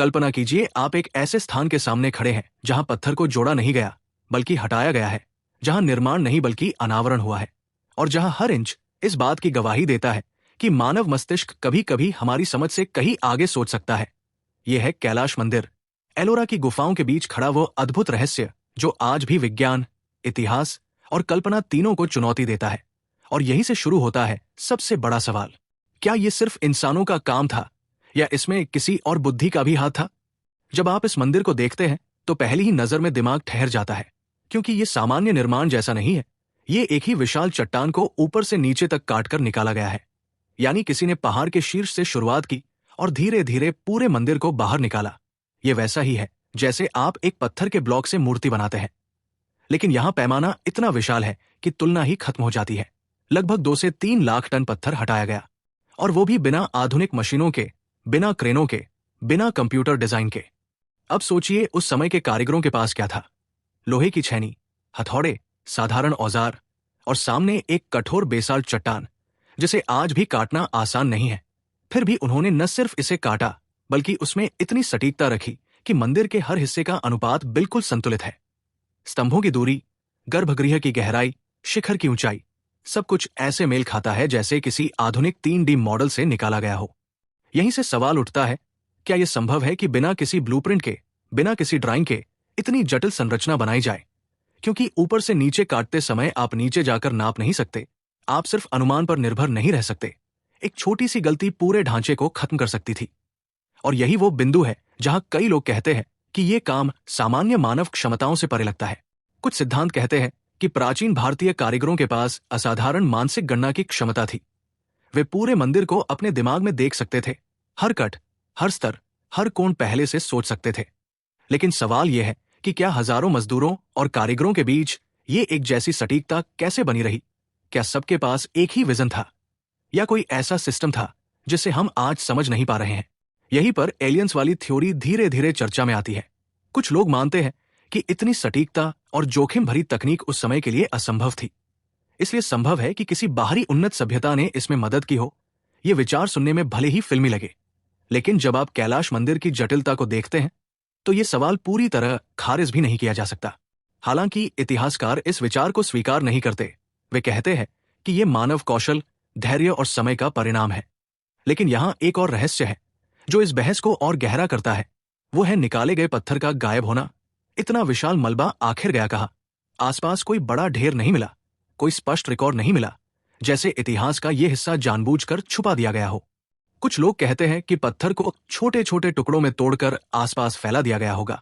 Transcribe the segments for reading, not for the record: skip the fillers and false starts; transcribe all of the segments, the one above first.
कल्पना कीजिए आप एक ऐसे स्थान के सामने खड़े हैं जहां पत्थर को जोड़ा नहीं गया बल्कि हटाया गया है, जहां निर्माण नहीं बल्कि अनावरण हुआ है, और जहां हर इंच इस बात की गवाही देता है कि मानव मस्तिष्क कभी कभी हमारी समझ से कहीं आगे सोच सकता है। यह है कैलाश मंदिर, एलोरा की गुफाओं के बीच खड़ा वो अद्भुत रहस्य जो आज भी विज्ञान, इतिहास और कल्पना तीनों को चुनौती देता है। और यहीं से शुरू होता है सबसे बड़ा सवाल, क्या ये सिर्फ इंसानों का काम था या इसमें किसी और बुद्धि का भी हाथ था? जब आप इस मंदिर को देखते हैं तो पहली ही नजर में दिमाग ठहर जाता है, क्योंकि ये सामान्य निर्माण जैसा नहीं है। ये एक ही विशाल चट्टान को ऊपर से नीचे तक काटकर निकाला गया है। यानी किसी ने पहाड़ के शीर्ष से शुरुआत की और धीरे धीरे पूरे मंदिर को बाहर निकाला। ये वैसा ही है जैसे आप एक पत्थर के ब्लॉक से मूर्ति बनाते हैं, लेकिन यहां पैमाना इतना विशाल है कि तुलना ही खत्म हो जाती है। लगभग 2 से 3 लाख टन पत्थर हटाया गया, और वो भी बिना आधुनिक मशीनों के, बिना क्रेनों के, बिना कंप्यूटर डिजाइन के। अब सोचिए उस समय के कारीगरों के पास क्या था? लोहे की छेनी, हथौड़े, साधारण औजार, और सामने एक कठोर बेसाल्ट चट्टान जिसे आज भी काटना आसान नहीं है। फिर भी उन्होंने न सिर्फ इसे काटा बल्कि उसमें इतनी सटीकता रखी कि मंदिर के हर हिस्से का अनुपात बिल्कुल संतुलित है। स्तंभों की दूरी, गर्भगृह की गहराई, शिखर की ऊंचाई, सब कुछ ऐसे मेल खाता है जैसे किसी आधुनिक 3D मॉडल से निकाला गया हो। यहीं से सवाल उठता है, क्या यह संभव है कि बिना किसी ब्लूप्रिंट के, बिना किसी ड्राइंग के इतनी जटिल संरचना बनाई जाए? क्योंकि ऊपर से नीचे काटते समय आप नीचे जाकर नाप नहीं सकते, आप सिर्फ अनुमान पर निर्भर नहीं रह सकते। एक छोटी सी गलती पूरे ढांचे को खत्म कर सकती थी। और यही वो बिंदु है जहां कई लोग कहते हैं कि यह काम सामान्य मानव क्षमताओं से परे लगता है। कुछ सिद्धांत कहते हैं कि प्राचीन भारतीय कारीगरों के पास असाधारण मानसिक गणना की क्षमता थी। वे पूरे मंदिर को अपने दिमाग में देख सकते थे, हर कट, हर स्तर, हर कोण पहले से सोच सकते थे। लेकिन सवाल यह है कि क्या हजारों मजदूरों और कारीगरों के बीच ये एक जैसी सटीकता कैसे बनी रही? क्या सबके पास एक ही विजन था, या कोई ऐसा सिस्टम था जिसे हम आज समझ नहीं पा रहे हैं? यहीं पर एलियंस वाली थ्योरी धीरे धीरे चर्चा में आती है। कुछ लोग मानते हैं कि इतनी सटीकता और जोखिम भरी तकनीक उस समय के लिए असंभव थी, इसलिए संभव है कि किसी बाहरी उन्नत सभ्यता ने इसमें मदद की हो। ये विचार सुनने में भले ही फिल्मी लगे, लेकिन जब आप कैलाश मंदिर की जटिलता को देखते हैं तो ये सवाल पूरी तरह खारिज भी नहीं किया जा सकता। हालांकि इतिहासकार इस विचार को स्वीकार नहीं करते। वे कहते हैं कि ये मानव कौशल, धैर्य और समय का परिणाम है। लेकिन यहां एक और रहस्य है जो इस बहस को और गहरा करता है। वो है निकाले गए पत्थर का गायब होना। इतना विशाल मलबा आखिर गया कहां? आसपास कोई बड़ा ढेर नहीं मिला, कोई स्पष्ट रिकॉर्ड नहीं मिला, जैसे इतिहास का ये हिस्सा जानबूझकर छुपा दिया गया हो। कुछ लोग कहते हैं कि पत्थर को छोटे छोटे टुकड़ों में तोड़कर आसपास फैला दिया गया होगा।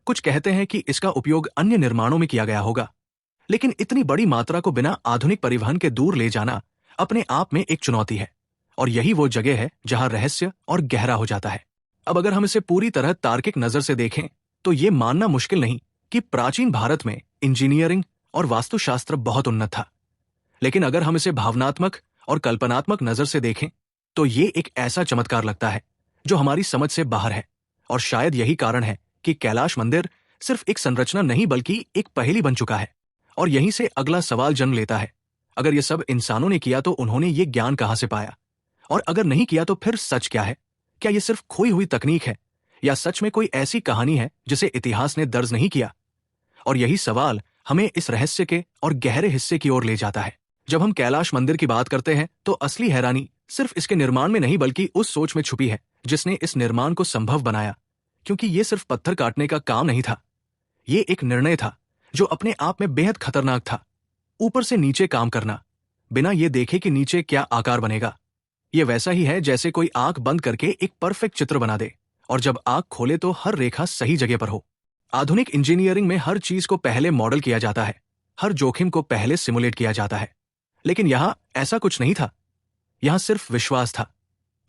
कुछ कहते हैं कि इसका उपयोग अन्य निर्माणों में किया गया होगा। लेकिन इतनी बड़ी मात्रा को बिना आधुनिक परिवहन के दूर ले जाना अपने आप में एक चुनौती है, और यही वो जगह है जहां रहस्य और गहरा हो जाता है। अब अगर हम इसे पूरी तरह तार्किक नजर से देखें तो ये मानना मुश्किल नहीं कि प्राचीन भारत में इंजीनियरिंग और वास्तुशास्त्र बहुत उन्नत था। लेकिन अगर हम इसे भावनात्मक और कल्पनात्मक नजर से देखें तो ये एक ऐसा चमत्कार लगता है जो हमारी समझ से बाहर है। और शायद यही कारण है कि कैलाश मंदिर सिर्फ एक संरचना नहीं बल्कि एक पहेली बन चुका है। और यहीं से अगला सवाल जन्म लेता है, अगर ये सब इंसानों ने किया तो उन्होंने ये ज्ञान कहां से पाया? और अगर नहीं किया तो फिर सच क्या है? क्या ये सिर्फ खोई हुई तकनीक है, या सच में कोई ऐसी कहानी है जिसे इतिहास ने दर्ज नहीं किया? और यही सवाल हमें इस रहस्य के और गहरे हिस्से की ओर ले जाता है। जब हम कैलाश मंदिर की बात करते हैं तो असली हैरानी सिर्फ इसके निर्माण में नहीं बल्कि उस सोच में छुपी है जिसने इस निर्माण को संभव बनाया। क्योंकि ये सिर्फ पत्थर काटने का काम नहीं था, ये एक निर्णय था जो अपने आप में बेहद खतरनाक था। ऊपर से नीचे काम करना, बिना ये देखे कि नीचे क्या आकार बनेगा। ये वैसा ही है जैसे कोई आंख बंद करके एक परफेक्ट चित्र बना दे और जब आंख खोले तो हर रेखा सही जगह पर हो। आधुनिक इंजीनियरिंग में हर चीज को पहले मॉडल किया जाता है, हर जोखिम को पहले सिमुलेट किया जाता है। लेकिन यहां ऐसा कुछ नहीं था। यहां सिर्फ विश्वास था,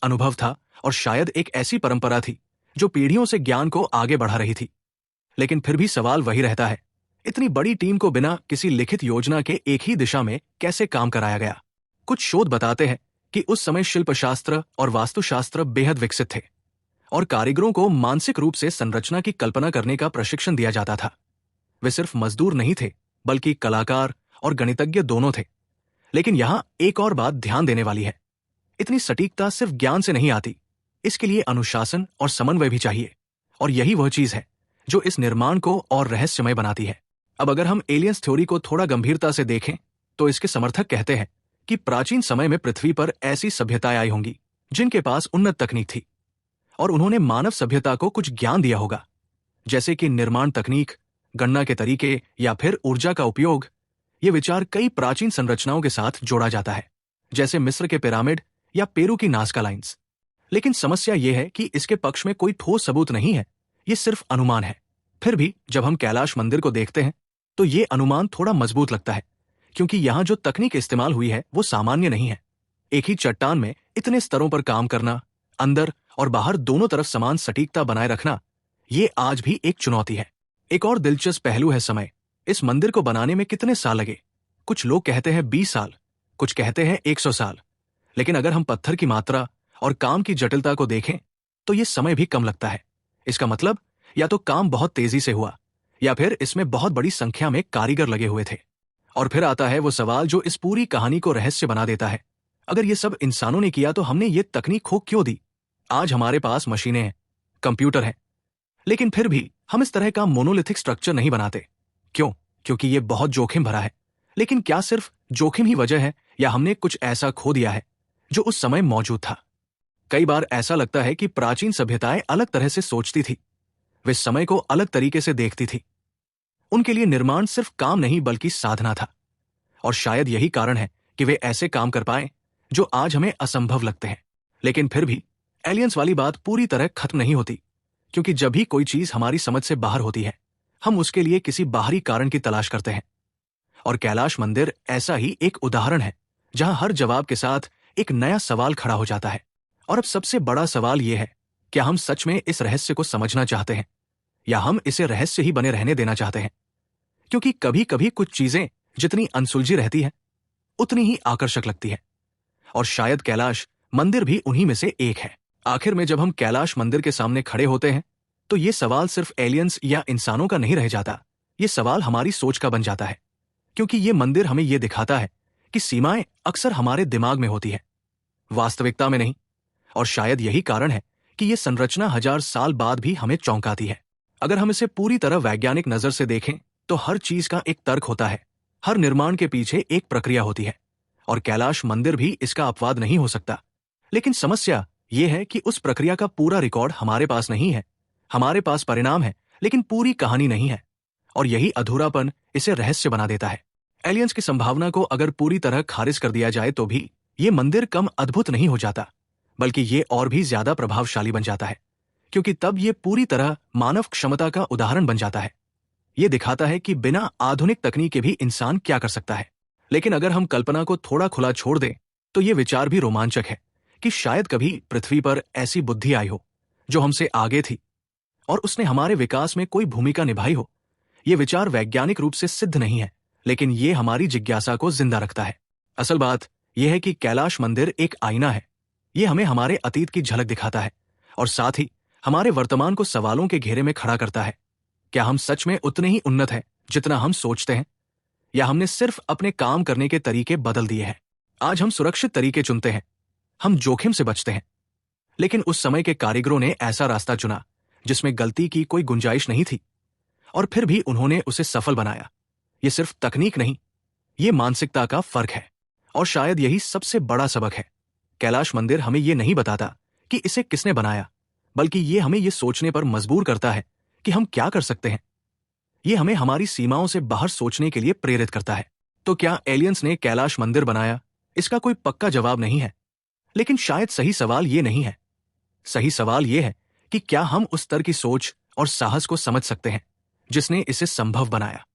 अनुभव था, और शायद एक ऐसी परंपरा थी जो पीढ़ियों से ज्ञान को आगे बढ़ा रही थी। लेकिन फिर भी सवाल वही रहता है, इतनी बड़ी टीम को बिना किसी लिखित योजना के एक ही दिशा में कैसे काम कराया गया? कुछ शोध बताते हैं कि उस समय शिल्पशास्त्र और वास्तुशास्त्र बेहद विकसित थे, और कारीगरों को मानसिक रूप से संरचना की कल्पना करने का प्रशिक्षण दिया जाता था। वे सिर्फ मजदूर नहीं थे बल्कि कलाकार और गणितज्ञ दोनों थे। लेकिन यहां एक और बात ध्यान देने वाली है, इतनी सटीकता सिर्फ ज्ञान से नहीं आती, इसके लिए अनुशासन और समन्वय भी चाहिए। और यही वह चीज है जो इस निर्माण को और रहस्यमय बनाती है। अब अगर हम एलियंस थ्योरी को थोड़ा गंभीरता से देखें तो इसके समर्थक कहते हैं कि प्राचीन समय में पृथ्वी पर ऐसी सभ्यताएं आई होंगी जिनके पास उन्नत तकनीक थी और उन्होंने मानव सभ्यता को कुछ ज्ञान दिया होगा, जैसे कि निर्माण तकनीक, गणना के तरीके या फिर ऊर्जा का उपयोग। ये विचार कई प्राचीन संरचनाओं के साथ जोड़ा जाता है, जैसे मिस्र के पिरामिड या पेरू की नाज़का लाइंस। लेकिन समस्या यह है कि इसके पक्ष में कोई ठोस सबूत नहीं है, ये सिर्फ अनुमान है। फिर भी जब हम कैलाश मंदिर को देखते हैं तो ये अनुमान थोड़ा मजबूत लगता है, क्योंकि यहां जो तकनीक इस्तेमाल हुई है वो सामान्य नहीं है। एक ही चट्टान में इतने स्तरों पर काम करना, अंदर और बाहर दोनों तरफ समान सटीकता बनाए रखना, ये आज भी एक चुनौती है। एक और दिलचस्प पहलू है समय। इस मंदिर को बनाने में कितने साल लगे? कुछ लोग कहते हैं 20 साल, कुछ कहते हैं 100 साल। लेकिन अगर हम पत्थर की मात्रा और काम की जटिलता को देखें तो ये समय भी कम लगता है। इसका मतलब या तो काम बहुत तेजी से हुआ या फिर इसमें बहुत बड़ी संख्या में कारीगर लगे हुए थे। और फिर आता है वो सवाल जो इस पूरी कहानी को रहस्य बना देता है। अगर ये सब इंसानों ने किया तो हमने ये तकनीक खो क्यों दी? आज हमारे पास मशीनें हैं, कंप्यूटर हैं, लेकिन फिर भी हम इस तरह का मोनोलिथिक स्ट्रक्चर नहीं बनाते। क्यों? क्योंकि ये बहुत जोखिम भरा है। लेकिन क्या सिर्फ जोखिम ही वजह है या हमने कुछ ऐसा खो दिया है जो उस समय मौजूद था? कई बार ऐसा लगता है कि प्राचीन सभ्यताएं अलग तरह से सोचती थी, वे समय को अलग तरीके से देखती थी। उनके लिए निर्माण सिर्फ काम नहीं बल्कि साधना था। और शायद यही कारण है कि वे ऐसे काम कर पाए जो आज हमें असंभव लगते हैं। लेकिन फिर भी एलियंस वाली बात पूरी तरह खत्म नहीं होती, क्योंकि जब भी कोई चीज हमारी समझ से बाहर होती है हम उसके लिए किसी बाहरी कारण की तलाश करते हैं। और कैलाश मंदिर ऐसा ही एक उदाहरण है, जहां हर जवाब के साथ एक नया सवाल खड़ा हो जाता है। और अब सबसे बड़ा सवाल यह है, क्या हम सच में इस रहस्य को समझना चाहते हैं या हम इसे रहस्य ही बने रहने देना चाहते हैं? क्योंकि कभी कभी कुछ चीजें जितनी अनसुलझी रहती है उतनी ही आकर्षक लगती है, और शायद कैलाश मंदिर भी उन्हीं में से एक है। आखिर में जब हम कैलाश मंदिर के सामने खड़े होते हैं तो ये सवाल सिर्फ एलियंस या इंसानों का नहीं रह जाता, ये सवाल हमारी सोच का बन जाता है। क्योंकि ये मंदिर हमें ये दिखाता है कि सीमाएं अक्सर हमारे दिमाग में होती है, वास्तविकता में नहीं। और शायद यही कारण है कि ये संरचना 1000 साल बाद भी हमें चौंकाती है। अगर हम इसे पूरी तरह वैज्ञानिक नजर से देखें तो हर चीज का एक तर्क होता है, हर निर्माण के पीछे एक प्रक्रिया होती है, और कैलाश मंदिर भी इसका अपवाद नहीं हो सकता। लेकिन समस्या यह है कि उस प्रक्रिया का पूरा रिकॉर्ड हमारे पास नहीं है। हमारे पास परिणाम है लेकिन पूरी कहानी नहीं है, और यही अधूरापन इसे रहस्य बना देता है। एलियंस की संभावना को अगर पूरी तरह खारिज कर दिया जाए तो भी ये मंदिर कम अद्भुत नहीं हो जाता, बल्कि ये और भी ज्यादा प्रभावशाली बन जाता है, क्योंकि तब ये पूरी तरह मानव क्षमता का उदाहरण बन जाता है। ये दिखाता है कि बिना आधुनिक तकनीक के भी इंसान क्या कर सकता है। लेकिन अगर हम कल्पना को थोड़ा खुला छोड़ दें तो ये विचार भी रोमांचक है कि शायद कभी पृथ्वी पर ऐसी बुद्धि आई हो जो हमसे आगे थी और उसने हमारे विकास में कोई भूमिका निभाई हो। ये विचार वैज्ञानिक रूप से सिद्ध नहीं है, लेकिन ये हमारी जिज्ञासा को जिंदा रखता है। असल बात यह है कि कैलाश मंदिर एक आईना है। ये हमें हमारे अतीत की झलक दिखाता है और साथ ही हमारे वर्तमान को सवालों के घेरे में खड़ा करता है। क्या हम सच में उतने ही उन्नत हैं जितना हम सोचते हैं, या हमने सिर्फ अपने काम करने के तरीके बदल दिए हैं? आज हम सुरक्षित तरीके चुनते हैं, हम जोखिम से बचते हैं, लेकिन उस समय के कारीगरों ने ऐसा रास्ता चुना जिसमें गलती की कोई गुंजाइश नहीं थी, और फिर भी उन्होंने उसे सफल बनाया। ये सिर्फ तकनीक नहीं, ये मानसिकता का फर्क है। और शायद यही सबसे बड़ा सबक है। कैलाश मंदिर हमें ये नहीं बताता कि इसे किसने बनाया, बल्कि ये हमें ये सोचने पर मजबूर करता है कि हम क्या कर सकते हैं। ये हमें हमारी सीमाओं से बाहर सोचने के लिए प्रेरित करता है। तो क्या एलियंस ने कैलाश मंदिर बनाया? इसका कोई पक्का जवाब नहीं है, लेकिन शायद सही सवाल ये नहीं है। सही सवाल ये है कि क्या हम उस स्तर की सोच और साहस को समझ सकते हैं जिसने इसे संभव बनाया?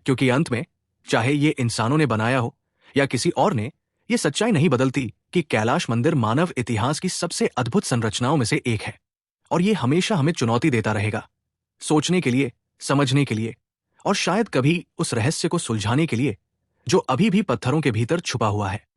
क्योंकि अंत में चाहे ये इंसानों ने बनाया हो या किसी और ने, ये सच्चाई नहीं बदलती कि कैलाश मंदिर मानव इतिहास की सबसे अद्भुत संरचनाओं में से एक है, और ये हमेशा हमें चुनौती देता रहेगा, सोचने के लिए, समझने के लिए, और शायद कभी उस रहस्य को सुलझाने के लिए जो अभी भी पत्थरों के भीतर छुपा हुआ है।